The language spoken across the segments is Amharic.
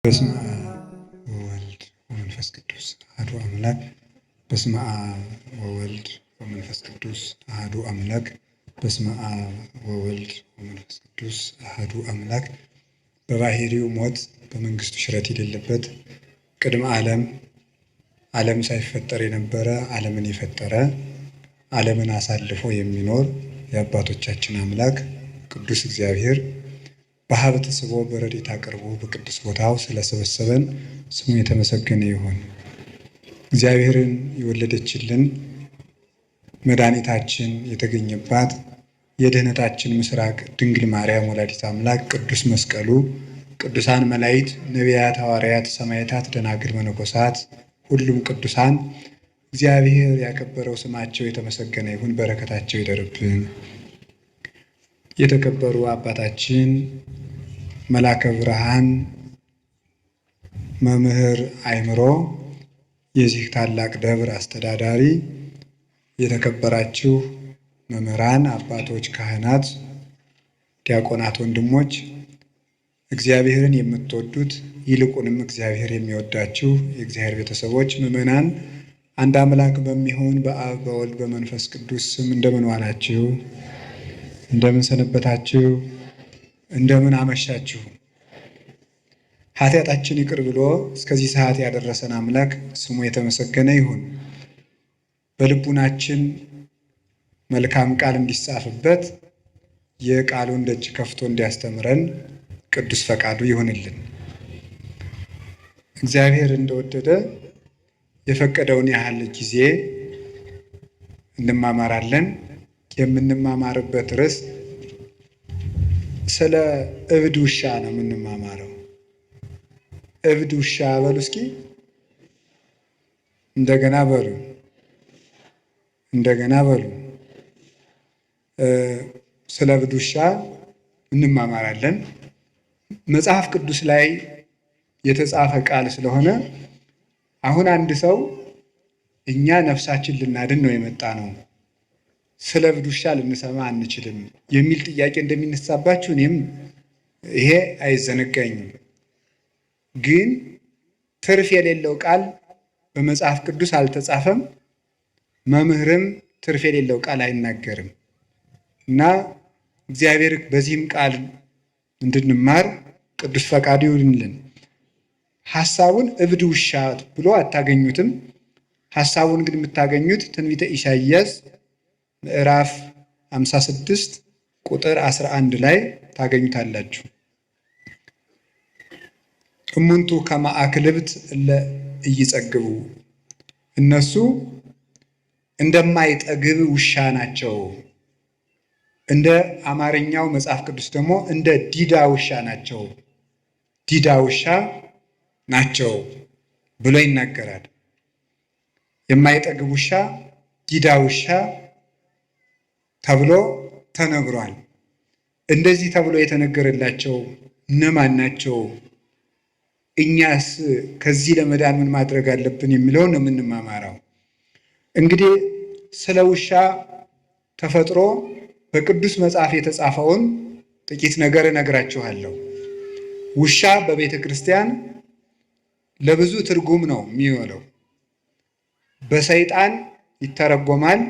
በስመ አብ ወወልድ ወመንፈስ ቅዱስ አሐዱ አምላክ። በስመ አብ ወወልድ ወመንፈስ ቅዱስ አሐዱ አምላክ። በስመ አብ ወወልድ ወመንፈስ ቅዱስ አሐዱ አምላክ። በባህሪው ሞት በመንግስቱ ሽረት የሌለበት ቅድመ ዓለም ሳይፈጠር የነበረ ዓለምን የፈጠረ ዓለምን አሳልፎ የሚኖር የአባቶቻችን አምላክ ቅዱስ እግዚአብሔር በሀብት ስቦ በረድኤት አቅርቦ በቅዱስ ቦታው ስለሰበሰበን ስሙ የተመሰገነ ይሁን። እግዚአብሔርን የወለደችልን መድኃኒታችን የተገኘባት የድኅነታችን ምስራቅ ድንግል ማርያም ወላዲተ አምላክ ቅዱስ መስቀሉ፣ ቅዱሳን መላእክት፣ ነቢያት፣ ሐዋርያት፣ ሰማዕታት፣ ደናግል፣ መነኮሳት፣ ሁሉም ቅዱሳን እግዚአብሔር ያከበረው ስማቸው የተመሰገነ ይሁን። በረከታቸው ይደርብን። የተከበሩ አባታችን መላከ ብርሃን መምህር አእምሮ የዚህ ታላቅ ደብር አስተዳዳሪ፣ የተከበራችሁ መምህራን፣ አባቶች፣ ካህናት፣ ዲያቆናት፣ ወንድሞች፣ እግዚአብሔርን የምትወዱት ይልቁንም እግዚአብሔር የሚወዳችሁ የእግዚአብሔር ቤተሰቦች፣ ምዕመናን አንድ አምላክ በሚሆን በአብ በወልድ በመንፈስ ቅዱስ ስም እንደምን ዋላችሁ? እንደምን ሰነበታችሁ? እንደምን አመሻችሁ? ኃጢአታችን ይቅር ብሎ እስከዚህ ሰዓት ያደረሰን አምላክ ስሙ የተመሰገነ ይሁን። በልቡናችን መልካም ቃል እንዲጻፍበት የቃሉን ደጅ ከፍቶ እንዲያስተምረን ቅዱስ ፈቃዱ ይሁንልን። እግዚአብሔር እንደወደደ የፈቀደውን ያህል ጊዜ እንማማራለን። የምንማማርበት ርዕስ ስለ እብድ ውሻ ነው የምንማማረው። እብድ ውሻ በሉ እስኪ፣ እንደገና በሉ፣ እንደገና በሉ። ስለ እብድ ውሻ እንማማራለን። መጽሐፍ ቅዱስ ላይ የተጻፈ ቃል ስለሆነ አሁን አንድ ሰው እኛ ነፍሳችን ልናድን ነው የመጣ ነው፣ ስለ እብድ ውሻ ልንሰማ አንችልም የሚል ጥያቄ እንደሚነሳባችሁ እኔም ይሄ አይዘነጋኝም። ግን ትርፍ የሌለው ቃል በመጽሐፍ ቅዱስ አልተጻፈም፣ መምህርም ትርፍ የሌለው ቃል አይናገርም እና እግዚአብሔር በዚህም ቃል እንድንማር ቅዱስ ፈቃዱ ይሁንልን። ሐሳቡን እብድ ውሻ ብሎ አታገኙትም። ሐሳቡን ግን የምታገኙት ትንቢተ ኢሳይያስ ምዕራፍ 56 ቁጥር 11 ላይ ታገኙታላችሁ። እሙንቱ ከመ አክልብት እለ ኢይጸግቡ፣ እነሱ እንደማይጠግብ ውሻ ናቸው። እንደ አማርኛው መጽሐፍ ቅዱስ ደግሞ እንደ ዲዳ ውሻ ናቸው፣ ዲዳ ውሻ ናቸው ብሎ ይናገራል። የማይጠግብ ውሻ፣ ዲዳ ውሻ ተብሎ ተነግሯል። እንደዚህ ተብሎ የተነገረላቸው እነማን ናቸው? እኛስ ከዚህ ለመዳን ምን ማድረግ አለብን የሚለውን ነው የምንማማረው። እንግዲህ ስለ ውሻ ተፈጥሮ በቅዱስ መጽሐፍ የተጻፈውን ጥቂት ነገር እነግራችኋለሁ። ውሻ በቤተ ክርስቲያን ለብዙ ትርጉም ነው የሚውለው። በሰይጣን ይተረጎማል።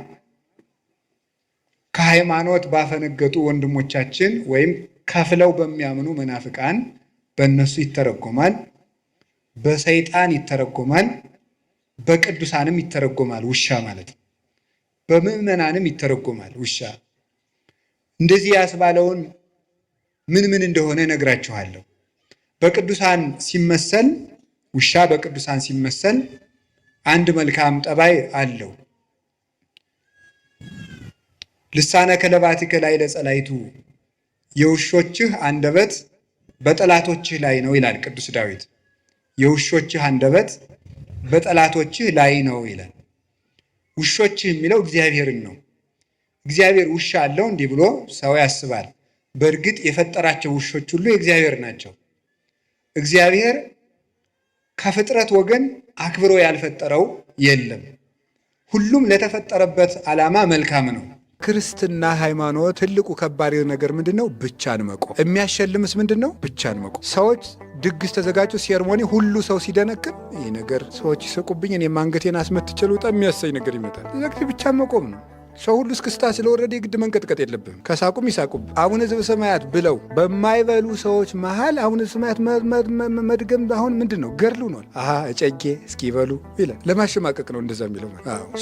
ከሃይማኖት ባፈነገጡ ወንድሞቻችን ወይም ከፍለው በሚያምኑ መናፍቃን በእነሱ ይተረጎማል። በሰይጣን ይተረጎማል። በቅዱሳንም ይተረጎማል። ውሻ ማለት ነው። በምዕመናንም ይተረጎማል። ውሻ እንደዚህ ያስባለውን ምን ምን እንደሆነ እነግራችኋለሁ። በቅዱሳን ሲመሰል ውሻ በቅዱሳን ሲመሰል አንድ መልካም ጠባይ አለው። ልሳነ ከለባቲከ ላዕለ ጸላይቱ፣ የውሾችህ አንደበት በጠላቶችህ ላይ ነው ይላል ቅዱስ ዳዊት። የውሾችህ አንደበት በጠላቶችህ ላይ ነው ይላል። ውሾችህ የሚለው እግዚአብሔርን ነው። እግዚአብሔር ውሻ አለው እንዲህ ብሎ ሰው ያስባል። በእርግጥ የፈጠራቸው ውሾች ሁሉ የእግዚአብሔር ናቸው። እግዚአብሔር ከፍጥረት ወገን አክብሮ ያልፈጠረው የለም። ሁሉም ለተፈጠረበት ዓላማ መልካም ነው። ክርስትና ሃይማኖት ትልቁ ከባድ ነገር ምንድን ነው? ብቻን መቆም። የሚያሸልምስ ምንድን ነው? ብቻን መቆም። ሰዎች ድግስ ተዘጋጅቶ ሴርሞኒ ሁሉ ሰው ሲደነክር ይህ ነገር ሰዎች ይስቁብኝ እኔም አንገቴን አስመትቼ ልውጣ የሚያሰኝ ነገር ይመጣል። እዚህ ብቻ መቆም ነው። ሰው ሁሉ እስክስታ ስለወረደ የግድ መንቀጥቀጥ የለብህም። ከሳቁም ይሳቁብ። አቡነ ዘበሰማያት ብለው በማይበሉ ሰዎች መሃል አቡነ ዘበሰማያት መድገም አሁን ምንድን ነው? ገድሉ ነው። እጨጌ እስኪበሉ ይላል። ለማሸማቀቅ ነው እንደዛ የሚለው።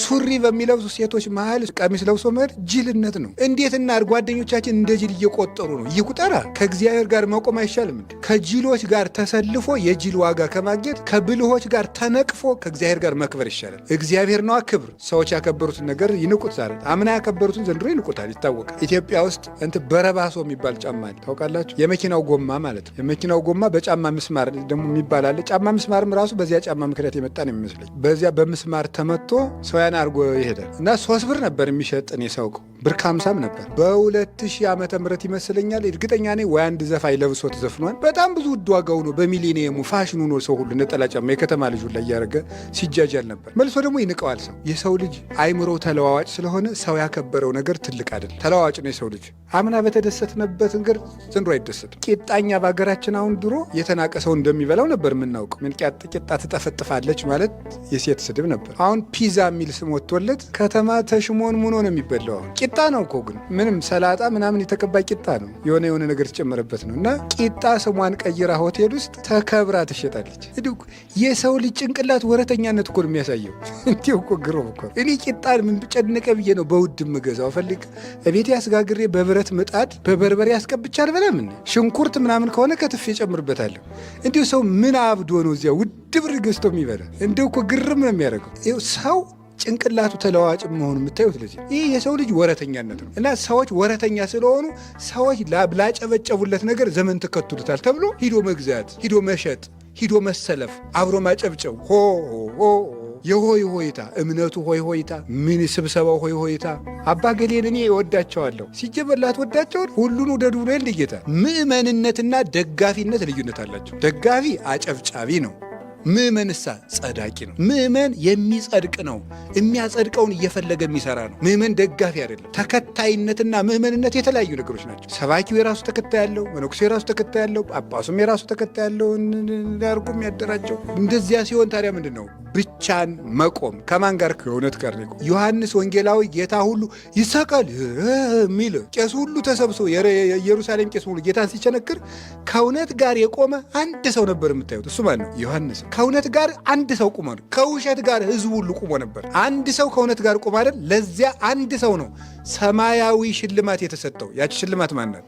ሱሪ በሚለብሱ ሴቶች መሃል ቀሚስ ለብሶ መሄድ ጅልነት ነው። እንዴት እናድርግ? ጓደኞቻችን እንደ ጅል እየቆጠሩ ነው። ይቁጠራ። ከእግዚአብሔር ጋር መቆም አይሻልም እንዴ? ከጅሎች ጋር ተሰልፎ የጅል ዋጋ ከማግኘት ከብልሆች ጋር ተነቅፎ ከእግዚአብሔር ጋር መክበር ይሻላል። እግዚአብሔር ነዋ ክብር። ሰዎች ያከበሩትን ነገር ይንቁት ዛሬ። አምና ያከበሩትን ዘንድሮ ይንቁታል፣ ይታወቃል። ኢትዮጵያ ውስጥ በረባሶ የሚባል ጫማ አለ፣ ታውቃላችሁ? የመኪናው ጎማ ማለት ነው። የመኪናው ጎማ በጫማ ምስማር ደግሞ የሚባል አለ። ጫማ ምስማርም ራሱ በዚያ ጫማ ምክንያት የመጣ ነው የሚመስለኝ። በዚያ በምስማር ተመቶ ሰው ያን አድርጎ ይሄዳል እና 3 ብር ነበር የሚሸጥ እኔ ሳውቀው፣ ብር ከ50 ነበር። በ2000 ዓመተ ምህረት ይመስለኛል፣ እርግጠኛ ነኝ። ወይ አንድ ዘፋኝ ለብሶት ዘፍኗል። በጣም ብዙ ውድ ዋጋው ነው። በሚሊኒየሙ ፋሽኑ ነው። ሰው ሁሉ ነጠላ ጫማ የከተማ ልጁ ላይ እያደረገ ሲጃጃል ነበር። መልሶ ደግሞ ይንቀዋል ሰው። የሰው ልጅ አይምሮ ተለዋዋጭ ስለሆነ ሰው ያከበረው ነገር ትልቅ አይደለም። ተለዋዋጭ ነው የሰው ልጅ። አምና በተደሰትንበት ነገር ዘንድሮ አይደሰትም። ቂጣኛ በሀገራችን አሁን ድሮ የተናቀ ሰው እንደሚበላው ነበር የምናውቀው። ምን ቂጣ ትጠፈጥፋለች ማለት የሴት ስድብ ነበር። አሁን ፒዛ የሚል ስም ወጥቶለት ከተማ ተሽሞን ሙኖ ነው የሚበላው። አሁን ቂጣ ነው እኮ ግን ምንም ሰላጣ ምናምን የተቀባ ቂጣ ነው። የሆነ ነገር ተጨመረበት ነው እና ቂጣ ስሟን ቀይራ ሆቴል ውስጥ ተከብራ ትሸጣለች። የሰው ልጅ ጭንቅላት ወረተኛነት እኮ ነው የሚያሳየው። እንዲሁ እኮ ግሮም እኮ እኔ ቂጣን ምን ጨነቀ ብዬ ነው በውድ ምገዛው። ፈልግ እቤቴ ያስጋግሬ በብረት ምጣድ በበርበሬ ያስቀብቻ አልበላም። ሽንኩርት ምናምን ከሆነ ከትፌ ጨምርበታለሁ። እንዲሁ ሰው ምን አብዶ ነው እዚያ ውድ ብር ገዝቶ የሚበላ? እንዲሁ እኮ ግርም ነው የሚያደርገው። ይኸው ሰው ጭንቅላቱ ተለዋዋጭ መሆኑ የምታዩት ለዚህ ይህ የሰው ልጅ ወረተኛነት ነው። እና ሰዎች ወረተኛ ስለሆኑ ሰዎች ላጨበጨቡለት ነገር ዘመን ተከትሉታል ተብሎ ሂዶ መግዛት፣ ሂዶ መሸጥ፣ ሂዶ መሰለፍ፣ አብሮ ማጨብጨብ የሆይ ሆይታ እምነቱ ሆይ ሆይታ ምን ስብሰባው ሆይ ሆይታ። አባ ገሌን እኔ እወዳቸዋለሁ ሲጀበላት ወዳቸውን ሁሉን ውደዱ ብሎ ልጌታ። ምእመንነትና ደጋፊነት ልዩነት አላቸው። ደጋፊ አጨብጫቢ ነው። ምእመንሳ ጸዳቂ ነው። ምእመን የሚጸድቅ ነው። የሚያጸድቀውን እየፈለገ የሚሰራ ነው። ምእመን ደጋፊ አይደለም። ተከታይነትና ምእመንነት የተለያዩ ነገሮች ናቸው። ሰባኪው የራሱ ተከታይ ያለው፣ መነኩሴ የራሱ ተከታይ ያለው፣ ጳጳሱም የራሱ ተከታይ ያለው ያርጉ የሚያደራጀው። እንደዚያ ሲሆን ታዲያ ምንድን ነው? ብቻን መቆም። ከማን ጋር? ከእውነት ጋር ነው። ዮሐንስ ወንጌላዊ ጌታ ሁሉ ይሰቀል የሚል ቄሱ ሁሉ ተሰብስቦ የኢየሩሳሌም ቄስ ሁሉ ጌታን ሲቸነክር ከእውነት ጋር የቆመ አንድ ሰው ነበር የምታዩት። እሱ ማለት ነው ዮሐንስ። ከእውነት ጋር አንድ ሰው ቁሞ ነው። ከውሸት ጋር ህዝቡ ሁሉ ቁሞ ነበር። አንድ ሰው ከእውነት ጋር ቁሞ አይደል? ለዚያ አንድ ሰው ነው ሰማያዊ ሽልማት የተሰጠው። ያቺ ሽልማት ማናት?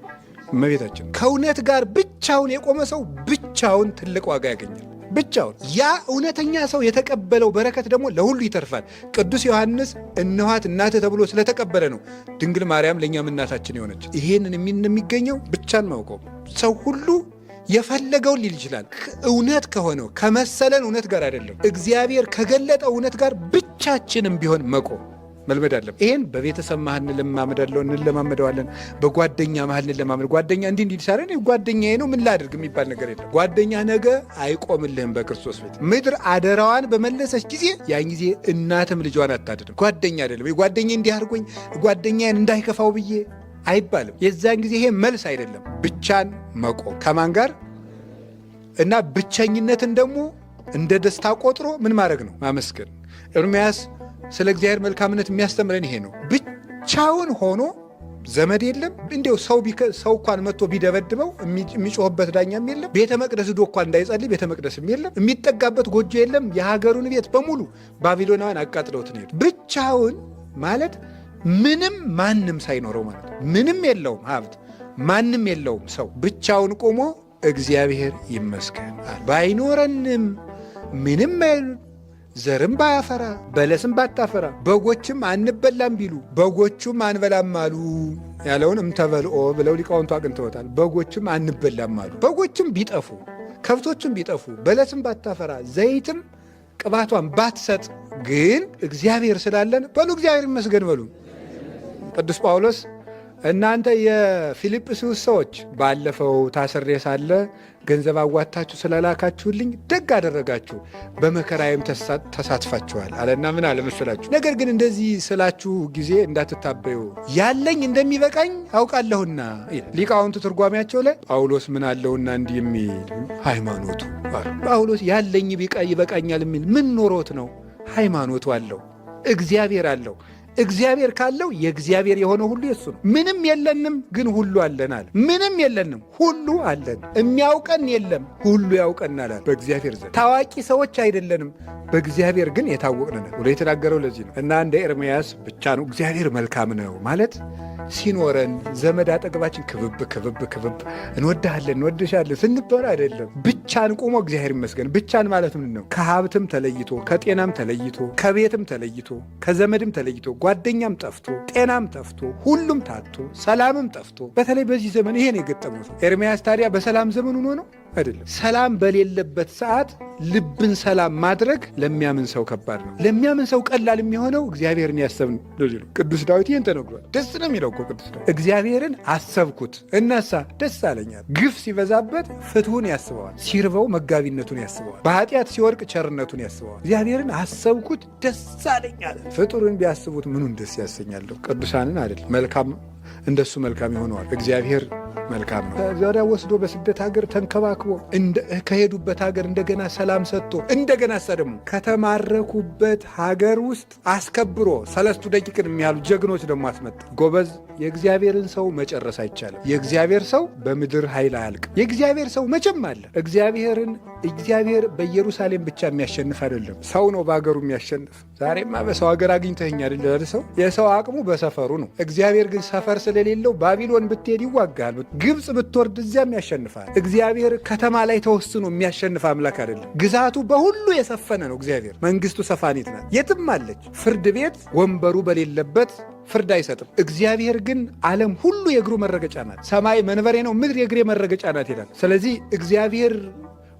እመቤታችን። ከእውነት ጋር ብቻውን የቆመ ሰው ብቻውን ትልቅ ዋጋ ያገኛል። ብቻውን። ያ እውነተኛ ሰው የተቀበለው በረከት ደግሞ ለሁሉ ይተርፋል። ቅዱስ ዮሐንስ እነኋት እናትህ ተብሎ ስለተቀበለ ነው ድንግል ማርያም ለእኛም እናታችን የሆነች። ይሄንን የሚገኘው ብቻን ማውቀው። ሰው ሁሉ የፈለገውን ሊል ይችላል። እውነት ከሆነው ከመሰለን እውነት ጋር አይደለም፣ እግዚአብሔር ከገለጠው እውነት ጋር ብቻችንም ቢሆን መቆም መልመድ አለም። ይሄን በቤተሰብ መሀል እንለማመደዋለን። በጓደኛ መሀል እንለማመድ። ጓደኛ እንዲህ ሳለን ጓደኛዬ ነው ምን ላድርግ የሚባል ነገር የለም። ጓደኛ ነገ አይቆምልህም በክርስቶስ ቤት። ምድር አደራዋን በመለሰች ጊዜ ያን ጊዜ እናትም ልጇን አታድንም። ጓደኛ አይደለም ጓደኛ እንዲህ አድርጎኝ ጓደኛዬን እንዳይከፋው ብዬ አይባልም። የዛን ጊዜ ይሄ መልስ አይደለም። ብቻን መቆም ከማን ጋር እና ብቸኝነትን ደግሞ እንደ ደስታ ቆጥሮ ምን ማድረግ ነው? ማመስገን። ኤርምያስ ስለ እግዚአብሔር መልካምነት የሚያስተምረን ይሄ ነው። ብቻውን ሆኖ ዘመድ የለም። እንዲያው ሰው እንኳን መጥቶ ቢደበድበው የሚጮህበት ዳኛም የለም። ቤተ መቅደስ ዶ እንኳን እንዳይጸልይ ቤተ መቅደስም የለም። የሚጠጋበት ጎጆ የለም። የሀገሩን ቤት በሙሉ ባቢሎናውያን አቃጥለውት ነው። ብቻውን ማለት ምንም ማንም ሳይኖረው ማለት ምንም የለውም ሀብት፣ ማንም የለውም ሰው ብቻውን ቆሞ እግዚአብሔር ይመስገን ባይኖረንም ምንም ዘርም ባያፈራ በለስም ባታፈራ በጎችም አንበላም ቢሉ በጎቹም አንበላም አሉ ያለውን እምተበልኦ ብለው ሊቃውንቱ አቅንተውታል። በጎችም አንበላም አሉ። በጎችም ቢጠፉ ከብቶችም ቢጠፉ በለስም ባታፈራ ዘይትም ቅባቷን ባትሰጥ ግን እግዚአብሔር ስላለን በሉ እግዚአብሔር ይመስገን በሉ። ቅዱስ ጳውሎስ እናንተ የፊልጵስዩስ ሰዎች ባለፈው ታስሬ ሳለ ገንዘብ አዋታችሁ ስለላካችሁልኝ ደግ አደረጋችሁ፣ በመከራዬም ተሳትፋችኋል አለና ምን አለ መሰላችሁ? ነገር ግን እንደዚህ ስላችሁ ጊዜ እንዳትታበዩ ያለኝ እንደሚበቃኝ አውቃለሁና። ሊቃውንቱ ትርጓሜያቸው ላይ ጳውሎስ ምን አለውና እንዲህ የሚል ሃይማኖቱ ጳውሎስ ያለኝ ይበቃኛል የሚል ምን ኖሮት ነው? ሃይማኖቱ አለው፣ እግዚአብሔር አለው። እግዚአብሔር ካለው የእግዚአብሔር የሆነ ሁሉ የሱ ነው። ምንም የለንም ግን ሁሉ አለን አለ። ምንም የለንም ሁሉ አለን። የሚያውቀን የለም ሁሉ ያውቀናል አለ በእግዚአብሔር ዘንድ። ታዋቂ ሰዎች አይደለንም በእግዚአብሔር ግን የታወቅን ነን ብሎ የተናገረው ለዚህ ነው። እና እንደ ኤርምያስ ብቻ ነው እግዚአብሔር መልካም ነው ማለት ሲኖረን ዘመድ አጠገባችን ክብብ እንወድሃለን እንወድሻለን ስንባል አይደለም። ብቻን ቆሞ እግዚአብሔር ይመስገን። ብቻን ማለት ምን ነው? ከሀብትም ተለይቶ ከጤናም ተለይቶ ከቤትም ተለይቶ ከዘመድም ተለይቶ ጓደኛም ጠፍቶ ጤናም ጠፍቶ ሁሉም ታጥቶ ሰላምም ጠፍቶ በተለይ በዚህ ዘመን ይሄን የገጠመው ኤርምያስ ታዲያ በሰላም ዘመን ሆኖ ነው አይደለም። ሰላም በሌለበት ሰዓት ልብን ሰላም ማድረግ ለሚያምን ሰው ከባድ ነው። ለሚያምን ሰው ቀላል የሚሆነው እግዚአብሔርን ያሰብን ነው። ቅዱስ ዳዊት ይህን ተነግሯል። ደስ ነው የሚለው እኮ ቅዱስ ዳዊት እግዚአብሔርን አሰብኩት እነሳ ደስ አለኛል። ግፍ ሲበዛበት ፍትሁን ያስበዋል፣ ሲርበው መጋቢነቱን ያስበዋል፣ በኃጢአት ሲወድቅ ቸርነቱን ያስበዋል። እግዚአብሔርን አሰብኩት ደስ አለኛል። ፍጡርን ቢያስቡት ምኑን ደስ ያሰኛለሁ? ቅዱሳንን አይደለም። መልካም እንደሱ መልካም ይሆነዋል። እግዚአብሔር መልካም ነው። ዛሬ ወስዶ በስደት ሀገር ተንከባክቦ ከሄዱበት ሀገር እንደገና ሰላም ሰጥቶ እንደገና ደግሞ ከተማረኩበት ሀገር ውስጥ አስከብሮ 3 ደቂቅን የሚያሉ ጀግኖች ደግሞ አስመጣ። ጎበዝ። የእግዚአብሔርን ሰው መጨረስ አይቻልም። የእግዚአብሔር ሰው በምድር ኃይል አያልቅም። የእግዚአብሔር ሰው መቼም አለ። እግዚአብሔር በኢየሩሳሌም ብቻ የሚያሸንፍ አይደለም፣ ሰው ነው በሀገሩ የሚያሸንፍ። ዛሬማ በሰው ሀገር አግኝተኸኝ አይደል? ሰው የሰው አቅሙ በሰፈሩ ነው። እግዚአብሔር ግን ሰፈር ስለሌለው ባቢሎን ብትሄድ ይዋጋል፣ ግብፅ ብትወርድ እዚያም ያሸንፋል። እግዚአብሔር ከተማ ላይ ተወስኖ የሚያሸንፍ አምላክ አይደለም። ግዛቱ በሁሉ የሰፈነ ነው። እግዚአብሔር መንግስቱ ሰፋኒት ናት፣ የትም አለች። ፍርድ ቤት ወንበሩ በሌለበት ፍርድ አይሰጥም። እግዚአብሔር ግን ዓለም ሁሉ የእግሩ መረገጫ ናት። ሰማይ መንበሬ ነው፣ ምድር የእግሬ መረገጫ ናት ይላል። ስለዚህ እግዚአብሔር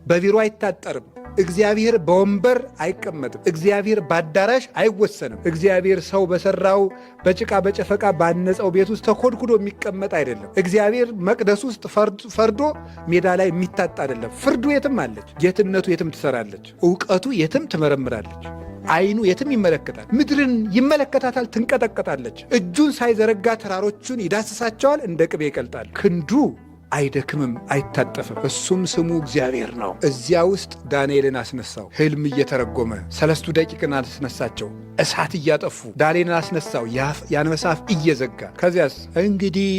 በቢሮ አይታጠርም። እግዚአብሔር በወንበር አይቀመጥም። እግዚአብሔር በአዳራሽ አይወሰንም። እግዚአብሔር ሰው በሰራው በጭቃ በጨፈቃ ባነጸው ቤት ውስጥ ተኮድኩዶ የሚቀመጥ አይደለም። እግዚአብሔር መቅደስ ውስጥ ፈርዶ ሜዳ ላይ የሚታጣ አይደለም። ፍርዱ የትም አለች፣ ጌትነቱ የትም ትሰራለች፣ እውቀቱ የትም ትመረምራለች፣ አይኑ የትም ይመለከታል። ምድርን ይመለከታታል፣ ትንቀጠቀጣለች። እጁን ሳይዘረጋ ተራሮቹን ይዳስሳቸዋል፣ እንደ ቅቤ ይቀልጣል። ክንዱ አይደክምም አይታጠፍም። እሱም ስሙ እግዚአብሔር ነው። እዚያ ውስጥ ዳንኤልን አስነሳው። ህልም እየተረጎመ 3 ደቂቅን አስነሳቸው። እሳት እያጠፉ ዳንኤልን አስነሳው። የአንበሳ አፍ እየዘጋ ከዚያስ እንግዲህ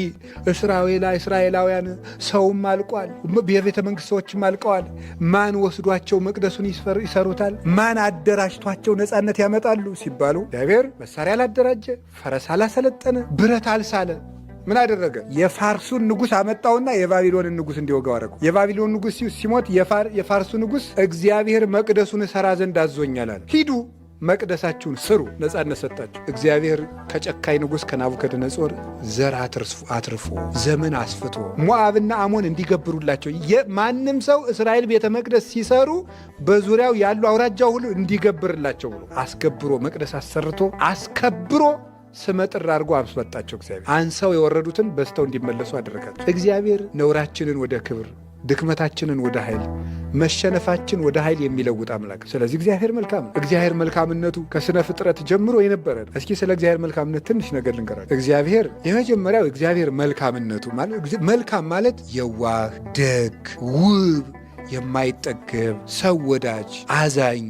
እስራኤላውያን ሰውም አልቋል፣ የቤተ መንግሥት ሰዎችም አልቀዋል። ማን ወስዷቸው መቅደሱን ይሰሩታል? ማን አደራጅቷቸው ነፃነት ያመጣሉ ሲባሉ እግዚአብሔር መሳሪያ አላደራጀ፣ ፈረስ አላሰለጠነ፣ ብረት አልሳለ። ምን አደረገ? የፋርሱን ንጉሥ አመጣውና የባቢሎንን ንጉሥ እንዲወጋው አደረጉ። የባቢሎን ንጉሥ ሲሞት የፋርሱ ንጉሥ እግዚአብሔር መቅደሱን እሠራ ዘንድ አዞኛል አለ። ሂዱ መቅደሳችሁን ስሩ፣ ነፃነት ሰጣችሁ። እግዚአብሔር ከጨካኝ ንጉሥ ከናቡከደነጾር ዘር አትርፎ ዘመን አስፍቶ ሞዓብና አሞን እንዲገብሩላቸው ማንም ሰው እስራኤል ቤተ መቅደስ ሲሰሩ በዙሪያው ያሉ አውራጃው ሁሉ እንዲገብርላቸው ብሎ አስገብሮ መቅደስ አሰርቶ አስከብሮ ስመጥር አድርጎ አስወጣቸው። እግዚአብሔር አንሰው የወረዱትን በስተው እንዲመለሱ አደረጋቸው። እግዚአብሔር ነውራችንን ወደ ክብር፣ ድክመታችንን ወደ ኃይል፣ መሸነፋችን ወደ ኃይል የሚለውጥ አምላክ። ስለዚህ እግዚአብሔር መልካም ነው። እግዚአብሔር መልካምነቱ ከስነ ፍጥረት ጀምሮ የነበረ ነው። እስኪ ስለ እግዚአብሔር መልካምነት ትንሽ ነገር ልንገራችሁ። እግዚአብሔር የመጀመሪያው እግዚአብሔር መልካምነቱ መልካም ማለት የዋህ፣ ደግ፣ ውብ፣ የማይጠገብ፣ ሰው ወዳጅ፣ አዛኝ፣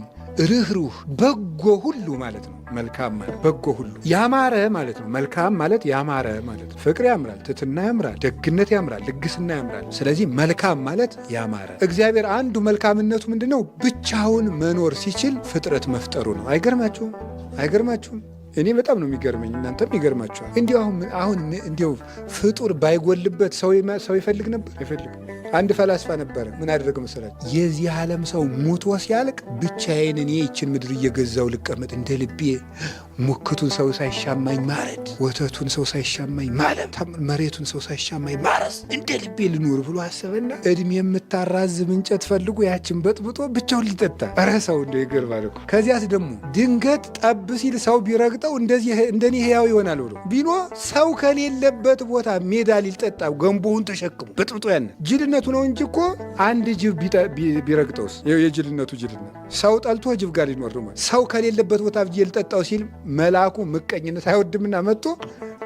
ርኅሩህ፣ በጎ ሁሉ ማለት ነው። መልካም ማለት በጎ ሁሉ ያማረ ማለት ነው። መልካም ማለት ያማረ ማለት ነው። ፍቅር ያምራል፣ ትሕትና ያምራል፣ ደግነት ያምራል፣ ልግስና ያምራል። ስለዚህ መልካም ማለት ያማረ። እግዚአብሔር አንዱ መልካምነቱ ምንድን ነው? ብቻውን መኖር ሲችል ፍጥረት መፍጠሩ ነው። አይገርማችሁም? አይገርማችሁም? እኔ በጣም ነው የሚገርመኝ፣ እናንተም ይገርማችኋል። እንዲሁ አሁን እንዲሁ ፍጡር ባይጎልበት ሰው ይፈልግ ነበር? አይፈልግም። አንድ ፈላስፋ ነበረ። ምን አደረገ መሰላችሁ? የዚህ ዓለም ሰው ሙቶ ሲያልቅ ብቻዬን እኔ ይችን ምድር እየገዛው ልቀመጥ፣ እንደ ልቤ ሙክቱን ሰው ሳይሻማኝ ማረድ፣ ወተቱን ሰው ሳይሻማኝ ማለም፣ መሬቱን ሰው ሳይሻማኝ ማረስ፣ እንደ ልቤ ልኖር ብሎ አሰበና እድሜ የምታራዝም እንጨት ፈልጎ ያችን በጥብጦ ብቻውን ሊጠጣ። ኧረ ሰው እንደ ይገርማል እኮ። ከዚያስ ደግሞ ድንገት ጠብ ሲል ሰው ቢረግጠው እንደኔ ሕያው ይሆናል ብሎ ቢኖ ሰው ከሌለበት ቦታ ሜዳ ሊጠጣ ገንቦውን ተሸክሞ በጥብጦ ያነ ጅልነቱ ነው እንጂ እኮ አንድ ጅብ ቢረግጠውስ? የጅልነቱ ጅልነት ሰው ጠልቶ ጅብ ጋር ሊኖር ነው ማለት። ሰው ከሌለበት ቦታ ብዬ ልጠጣው ሲል መልአኩ ምቀኝነት አይወድምና መጥቶ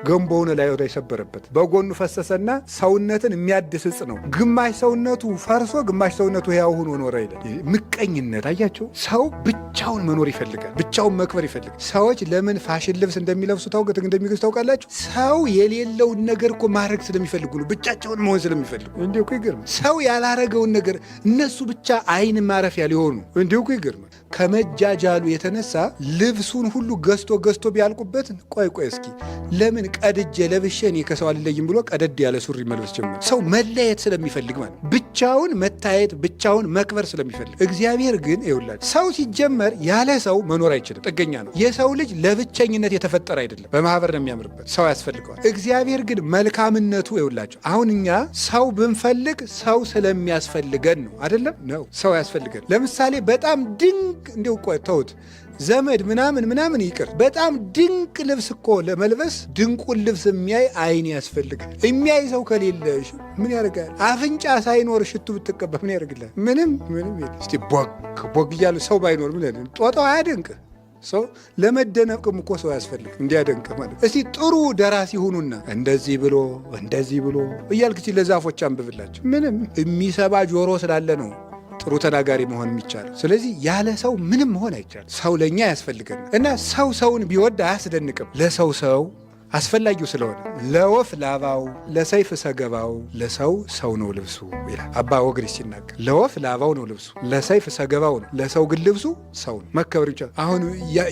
ገንቦውን ላይ ወደ ይሰበረበት በጎኑ ፈሰሰና ሰውነትን የሚያድስ ዕፅ ነው። ግማሽ ሰውነቱ ፈርሶ ግማሽ ሰውነቱ ሕያው ሆኖ ኖረ ይላል። ምቀኝነት አያቸው። ሰው ብቻውን መኖር ይፈልጋል፣ ብቻውን መክበር ይፈልጋል። ሰዎች ለምን ፋሽን ልብስ እንደሚለብሱ እንደሚገዙ ታውቃላችሁ? ሰው የሌለውን ነገር እኮ ማድረግ ስለሚፈልጉ ነው፣ ብቻቸውን መሆን ስለሚፈልጉ። እንዲሁ እኮ ይገርም። ሰው ያላረገውን ነገር እነሱ ብቻ አይን ማረፊያ ሊሆኑ፣ እንዲሁ እኮ ይገርም። ከመጃጃሉ የተነሳ ልብሱን ሁሉ ገዝቶ ቢያልቁበት ቆይ እስኪ ለምን ቀድጄ ለብሼ እኔ ከሰው አልለይም ብሎ ቀደድ ያለ ሱሪ መልበስ ጀመረ። ሰው መለየት ስለሚፈልግ ማለት ብቻውን መታየት ብቻውን መክበር ስለሚፈልግ። እግዚአብሔር ግን ይውላል ሰው ሲጀመር ያለ ሰው መኖር አይችልም፣ ጥገኛ ነው። የሰው ልጅ ለብቸኝነት የተፈጠረ አይደለም፣ በማህበር ነው የሚያምርበት፣ ሰው ያስፈልገዋል። እግዚአብሔር ግን መልካምነቱ ይውላቸው አሁን እኛ ሰው ብንፈልግ ሰው ስለሚያስፈልገን ነው አይደለም ነው ሰው ያስፈልገን። ለምሳሌ በጣም ድንቅ እንዲው ቆይ ተውት ዘመድ ምናምን ይቅር። በጣም ድንቅ ልብስ እኮ ለመልበስ ድንቁን ልብስ የሚያይ አይን ያስፈልጋል። የሚያይ ሰው ከሌለ ምን ያደርጋል? አፍንጫ ሳይኖር ሽቱ ብትቀባ ምን ያደርግላል? ምንም እስቲ ቦግ እያሉ ሰው ባይኖር ምን ጦጣው አያደንቅ? ሰው ለመደነቅም እኮ ሰው ያስፈልግ እንዲያደንቅ ማለት። እስቲ ጥሩ ደራሲ ሁኑና እንደዚህ ብሎ እያልክ ለዛፎች አንብብላቸው። ምንም የሚሰባ ጆሮ ስላለ ነው ጥሩ ተናጋሪ መሆን የሚቻለው። ስለዚህ ያለ ሰው ምንም መሆን አይቻልም። ሰው ለእኛ ያስፈልገን እና ሰውን ቢወድ አያስደንቅም። ለሰው አስፈላጊው ስለሆነ ለወፍ ላባው ለሰይፍ ሰገባው ለሰው ነው ልብሱ ይላል አባ ወግሪስ ሲናገር። ለወፍ ላባው ነው ልብሱ፣ ለሰይፍ ሰገባው ነው፣ ለሰው ግን ልብሱ ሰው ነው። መከበር ይቻላል። አሁን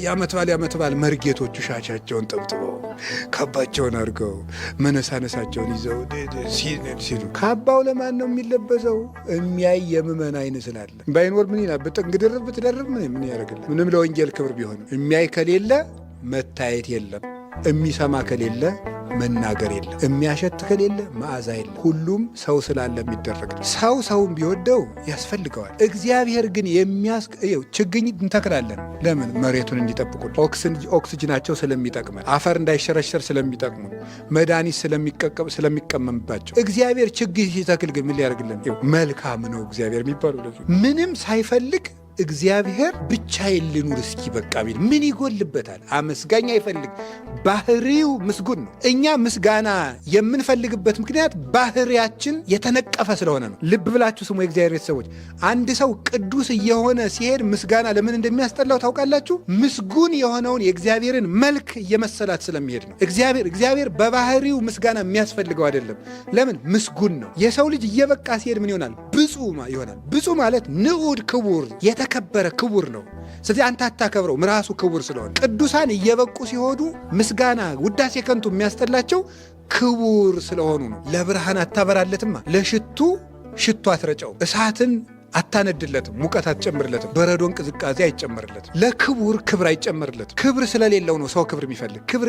የዓመት በዓል መርጌቶቹ ሻቻቸውን ጠብጥበው ካባቸውን አድርገው መነሳነሳቸውን ይዘው ሲሉ ካባው ለማን ነው የሚለበሰው? የሚያይ የምመን አይን ስላለ። ባይኖር ምን ይላል? ብጥንግ ድርብ ብትደርብ ምን ያደርግልህ? ምንም ለወንጌል ክብር ቢሆንም የሚያይ ከሌለ መታየት የለም፣ የሚሰማ ከሌለ መናገር የለም፣ የሚያሸት ከሌለ መዓዛ የለም። ሁሉም ሰው ስላለ የሚደረግ ሰውን ቢወደው ያስፈልገዋል። እግዚአብሔር ግን ችግኝ እንተክላለን። ለምን? መሬቱን እንዲጠብቁ፣ ኦክስጅናቸው ስለሚጠቅመን፣ አፈር እንዳይሸረሸር ስለሚጠቅሙ፣ መድኃኒት ስለሚቀመምባቸው። እግዚአብሔር ችግኝ ሲተክል ግን ምን ሊያደርግልን? መልካም ነው እግዚአብሔር የሚባለው ምንም ሳይፈልግ እግዚአብሔር ብቻዬን ልኑር እስኪ በቃ ቢል ምን ይጎልበታል? አመስጋኝ አይፈልግ። ባህሪው ምስጉን ነው። እኛ ምስጋና የምንፈልግበት ምክንያት ባህሪያችን የተነቀፈ ስለሆነ ነው። ልብ ብላችሁ ስሙ የእግዚአብሔር ቤተሰቦች። አንድ ሰው ቅዱስ እየሆነ ሲሄድ ምስጋና ለምን እንደሚያስጠላው ታውቃላችሁ? ምስጉን የሆነውን የእግዚአብሔርን መልክ እየመሰላት ስለሚሄድ ነው። እግዚአብሔር በባህሪው ምስጋና የሚያስፈልገው አይደለም። ለምን? ምስጉን ነው። የሰው ልጅ እየበቃ ሲሄድ ምን ይሆናል? ብፁዕ ይሆናል። ብፁዕ ማለት ንዑድ ክቡር የተከበረ ክቡር ነው። ስለዚህ አንተ አታከብረው፣ ራሱ ክቡር ስለሆነ። ቅዱሳን እየበቁ ሲሆኑ ምስጋና ውዳሴ ከንቱ የሚያስጠላቸው ክቡር ስለሆኑ ነው። ለብርሃን አታበራለትማ፣ ለሽቱ ሽቱ አትረጨውም፣ እሳትን አታነድለትም፣ ሙቀት አትጨምርለትም፣ በረዶን ቅዝቃዜ አይጨመርለትም። ለክቡር ክብር አይጨመርለትም። ክብር ስለሌለው ነው ሰው ክብር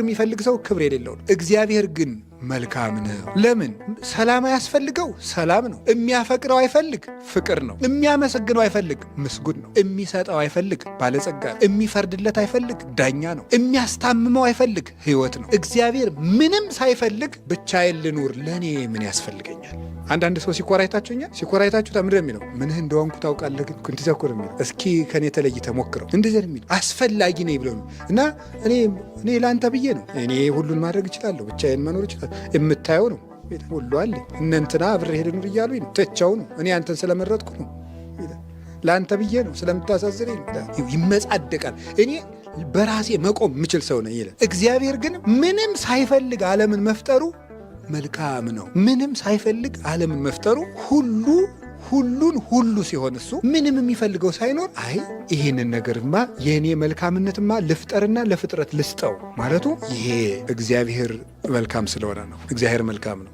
የሚፈልግ ሰው ክብር የሌለው ነው። እግዚአብሔር ግን መልካም ነው። ለምን? ሰላም አያስፈልገው፣ ሰላም ነው። የሚያፈቅረው አይፈልግ፣ ፍቅር ነው። የሚያመሰግነው አይፈልግ፣ ምስጉን ነው። የሚሰጠው አይፈልግ፣ ባለጸጋ ነው። የሚፈርድለት አይፈልግ፣ ዳኛ ነው። የሚያስታምመው አይፈልግ፣ ሕይወት ነው። እግዚአብሔር ምንም ሳይፈልግ ብቻዬን ልኑር፣ ለእኔ ምን ያስፈልገኛል? አንዳንድ ሰው ሲኮራ አይታችሁ ምንድን የሚለው? ምንህ እንደሆንኩ ታውቃለህ ግን ኩንትዘኩር የሚለው። እስኪ ከኔ ተለይተህ ሞክረው። እንደዚህ የሚለው አስፈላጊ ነኝ ብለው ነው። እና እኔ ለአንተ ብዬ ነው፣ እኔ ሁሉን ማድረግ እችላለሁ፣ ብቻዬን መኖር እችላለሁ። የምታየው ነው ሁሉ አለ። እነ እንትና አብሬ ሄደን እያሉኝ ነው፣ ትቼው ነው፣ እኔ አንተን ስለመረጥኩ ነው፣ ለአንተ ብዬ ነው፣ ስለምታሳዝነኝ ነው። ይመጻደቃል። እኔ በራሴ መቆም የምችል ሰው ነኝ ይላል። እግዚአብሔር ግን ምንም ሳይፈልግ ዓለምን መፍጠሩ መልካም ነው። ምንም ሳይፈልግ ዓለምን መፍጠሩ ሁሉ ሲሆን እሱ ምንም የሚፈልገው ሳይኖር ይህንን ነገርማ የእኔ መልካምነትማ ልፍጠርና ለፍጥረት ልስጠው ማለቱ ይሄ እግዚአብሔር መልካም ስለሆነ ነው። እግዚአብሔር መልካም ነው።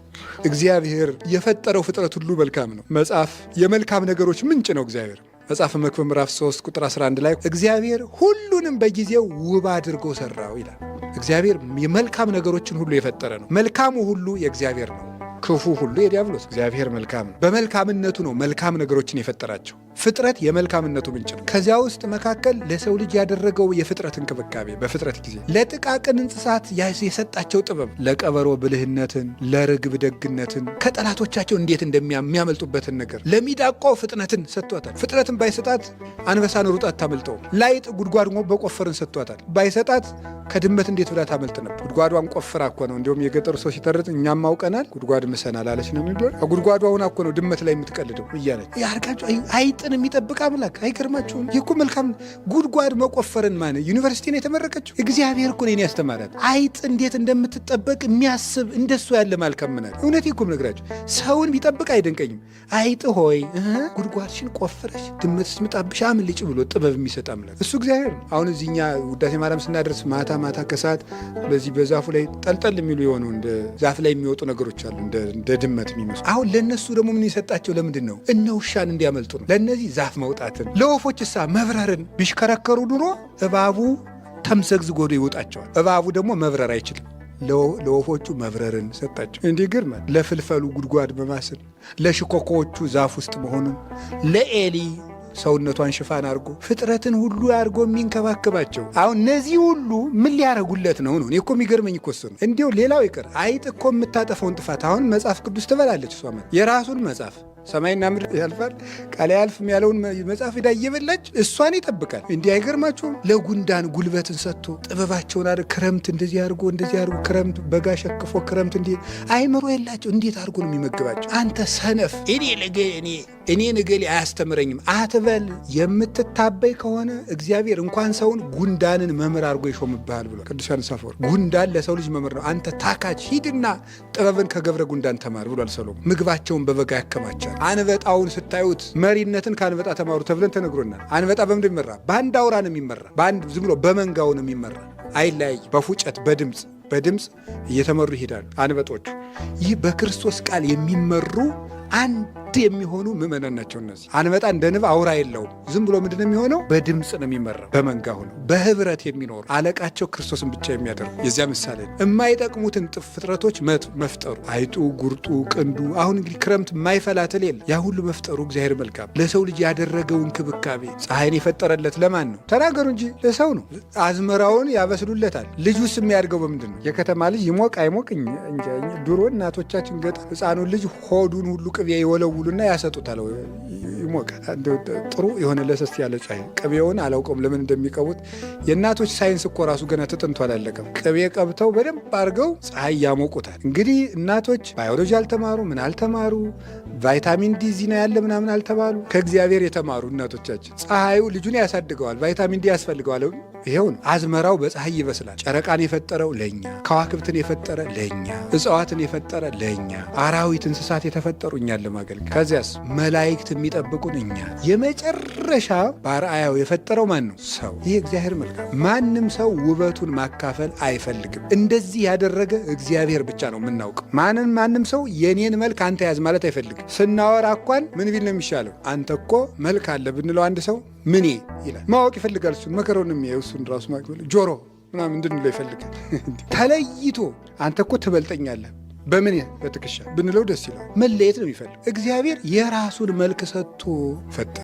እግዚአብሔር የፈጠረው ፍጥረት ሁሉ መልካም ነው። መጽሐፍ የመልካም ነገሮች ምንጭ ነው እግዚአብሔር። መጽሐፈ መክብብ ምዕራፍ 3 ቁጥር 11 ላይ እግዚአብሔር ሁሉንም በጊዜው ውብ አድርጎ ሰራው ይላል። እግዚአብሔር የመልካም ነገሮችን ሁሉ የፈጠረ ነው። መልካሙ ሁሉ የእግዚአብሔር ነው፣ ክፉ ሁሉ የዲያብሎስ። እግዚአብሔር መልካም ነው። በመልካምነቱ ነው መልካም ነገሮችን የፈጠራቸው። ፍጥረት የመልካምነቱ ምንጭ ነው። ከዚያ ውስጥ መካከል ለሰው ልጅ ያደረገው የፍጥረት እንክብካቤ፣ በፍጥረት ጊዜ ለጥቃቅን እንስሳት የሰጣቸው ጥበብ፣ ለቀበሮ ብልህነትን፣ ለርግብ ደግነትን፣ ከጠላቶቻቸው እንዴት እንደሚያመልጡበትን ነገር፣ ለሚዳቋ ፍጥነትን ሰጥቷታል። ፍጥነትን ባይሰጣት አንበሳን ሩጣ አታመልጠውም። ላይጥ ጉድጓድ በቆፈርን ሰጥቷታል። ባይሰጣት ከድመት እንዴት ብላ ታመልጥ ነበር? ጉድጓዷን ቆፍራ እኮ ነው። እንዲሁም የገጠሩ ሰው ሲተርት እኛም አውቀናል ጉድጓድ ምሰናል አለች ነው የሚባለው። ጉድጓዷ ሆና እኮ ነው ድመት ላይ የምትቀልደው እያለች ያርጋቸው አይጥን የሚጠብቅ አምላክ አይገርማችሁም? ይህ እኮ መልካም ጉድጓድ መቆፈርን ማን ዩኒቨርሲቲ ነው የተመረቀችው? እግዚአብሔር እኮ ነው ያስተማራት። አይጥ እንዴት እንደምትጠበቅ የሚያስብ እንደሱ ያለ መልካም ምናል። እውነት እኮ ነግራችሁ ሰውን ቢጠብቅ አይደንቀኝም። አይጥ ሆይ ጉድጓድሽን ቆፍረሽ ድመት ስትመጣብሽ አምልጭ ብሎ ጥበብ የሚሰጥ አምላክ እሱ እግዚአብሔር ነው። አሁን እዚህኛ ውዳሴ ማርያም ስናደርስ ማታ ከሰዓት በዚህ በዛፉ ላይ ጠልጠል የሚሉ የሆኑ እንደ ዛፍ ላይ የሚወጡ ነገሮች አሉ እንደ ድመት የሚመስሉ። አሁን ለነሱ ደግሞ ምን የሰጣቸው ለምንድን ነው? እነ ውሻን እንዲያመልጡ ነው። ለነዚህ ዛፍ መውጣትን፣ ለወፎች እሳ መብረርን ቢሽከረከሩ ኑሮ እባቡ ተምዘግዝጎ ይወጣቸዋል። እባቡ ደግሞ መብረር አይችልም። ለወፎቹ መብረርን ሰጣቸው። እንዲህ ግርማ ለፍልፈሉ ጉድጓድ በማስል ለሽኮኮዎቹ ዛፍ ውስጥ መሆኑን ለኤሊ ሰውነቷን ሽፋን አድርጎ ፍጥረትን ሁሉ አድርጎ የሚንከባከባቸው። አሁን እነዚህ ሁሉ ምን ሊያረጉለት ነው? እኔ እኮ የሚገርመኝ እኮ እሱ ነው። እንዲሁ ሌላው ይቅር አይጥ እኮ የምታጠፈውን ጥፋት አሁን መጽሐፍ ቅዱስ ትበላለች። እሷ የራሱን መጽሐፍ ሰማይና ምድር ያልፋል ቃል አያልፍም ያለውን መጽሐፍ ሄዳ እየበላች እሷን ይጠብቃል። እንዲህ አይገርማችሁም? ለጉንዳን ጉልበትን ሰጥቶ ጥበባቸውን አድርጎ ክረምት እንደዚህ አድርጎ ክረምት በጋ ሸክፎ ክረምት እንዲህ አይምሮ የላቸው እንዴት አድርጎ ነው የሚመግባቸው? አንተ ሰነፍ እኔ ነገሌ አያስተምረኝም አትበል። የምትታበይ ከሆነ እግዚአብሔር እንኳን ሰውን ጉንዳንን መምህር አድርጎ ይሾምብሃል ብሎ ቅዱስ ዮሐንስ አፈወርቅ። ጉንዳን ለሰው ልጅ መምህር ነው። አንተ ታካች ሂድና ጥበብን ከገብረ ጉንዳን ተማር ብሏል ሰሎሞን። ምግባቸውን በበጋ ያከማቻል። አንበጣውን ስታዩት መሪነትን ከአንበጣ ተማሩ ተብለን ተነግሮናል። አንበጣ በምንድን የሚመራ? በአንድ አውራ ነው የሚመራ። በአንድ ዝም ብሎ በመንጋው ነው የሚመራ። አይለያይ። በፉጨት በድምፅ እየተመሩ ይሄዳሉ አንበጦቹ። ይህ በክርስቶስ ቃል የሚመሩ አንድ የሚሆኑ ምዕመናን ናቸው። እነዚህ አንበጣ እንደ ንብ አውራ የለውም። ዝም ብሎ ምንድን ነው የሚሆነው? በድምፅ ነው የሚመራው። በመንጋ ሆነው በህብረት የሚኖሩ አለቃቸው ክርስቶስን ብቻ የሚያደርጉ የዚያ ምሳሌ ነው። የማይጠቅሙትን ፍጥረቶች መፍጠሩ አይጡ፣ ጉርጡ፣ ቅንዱ። አሁን እንግዲህ ክረምት የማይፈላትል የለ። ያ ሁሉ መፍጠሩ እግዚአብሔር መልካም። ለሰው ልጅ ያደረገው እንክብካቤ ፀሐይን የፈጠረለት ለማን ነው? ተናገሩ እንጂ ለሰው ነው። አዝመራውን ያበስሉለታል። ልጁስ የሚያድገው በምንድን ነው? የከተማ ልጅ ይሞቅ አይሞቅ እንጃ። ድሮ እናቶቻችን ገጠር ህፃኑን ልጅ ሆዱን ሁሉ ቅቤ ይወለውሉና ያሰጡታል። ይሞቃል። ጥሩ የሆነ ለሰስ ያለ ፀሐይ። ቅቤውን አላውቀውም ለምን እንደሚቀቡት። የእናቶች ሳይንስ እኮ ራሱ ገና ተጠንቶ አላለቀም። ቅቤ ቀብተው በደንብ አድርገው ፀሐይ ያሞቁታል። እንግዲህ እናቶች ባዮሎጂ አልተማሩ፣ ምን አልተማሩ፣ ቫይታሚን ዲ ዚና ያለ ምናምን አልተባሉ። ከእግዚአብሔር የተማሩ እናቶቻችን ፀሐዩ ልጁን ያሳድገዋል፣ ቫይታሚን ዲ ያስፈልገዋል። ይሄው ነው። አዝመራው በፀሐይ ይበስላል። ጨረቃን የፈጠረው ለኛ፣ ከዋክብትን የፈጠረ ለኛ፣ እጽዋትን የፈጠረ ለኛ፣ አራዊት እንስሳት የተፈጠሩ እኛን ለማገልገል። ከዚያስ መላእክት የሚጠብቁን እኛ። የመጨረሻ በአርአያው የፈጠረው ማን ነው? ሰው። ይህ እግዚአብሔር መልካም። ማንም ሰው ውበቱን ማካፈል አይፈልግም። እንደዚህ ያደረገ እግዚአብሔር ብቻ ነው የምናውቀው። ማንም ሰው የኔን መልክ አንተ ያዝ ማለት አይፈልግም። ስናወራ እንኳን ምን ቢል ነው የሚሻለው? አንተ እኮ መልክ አለ ብንለው አንድ ሰው ምኔ ይላል። ማወቅ ይፈልጋል። እሱን መከረውን የሚያየው እሱን ራሱ ጆሮ ምናምን እንድንለው ይፈልጋል። ተለይቶ አንተ እኮ ትበልጠኛለህ በምን በትከሻ ብንለው ደስ ይላል። መለየት ነው የሚፈልግ። እግዚአብሔር የራሱን መልክ ሰጥቶ ፈጠረ።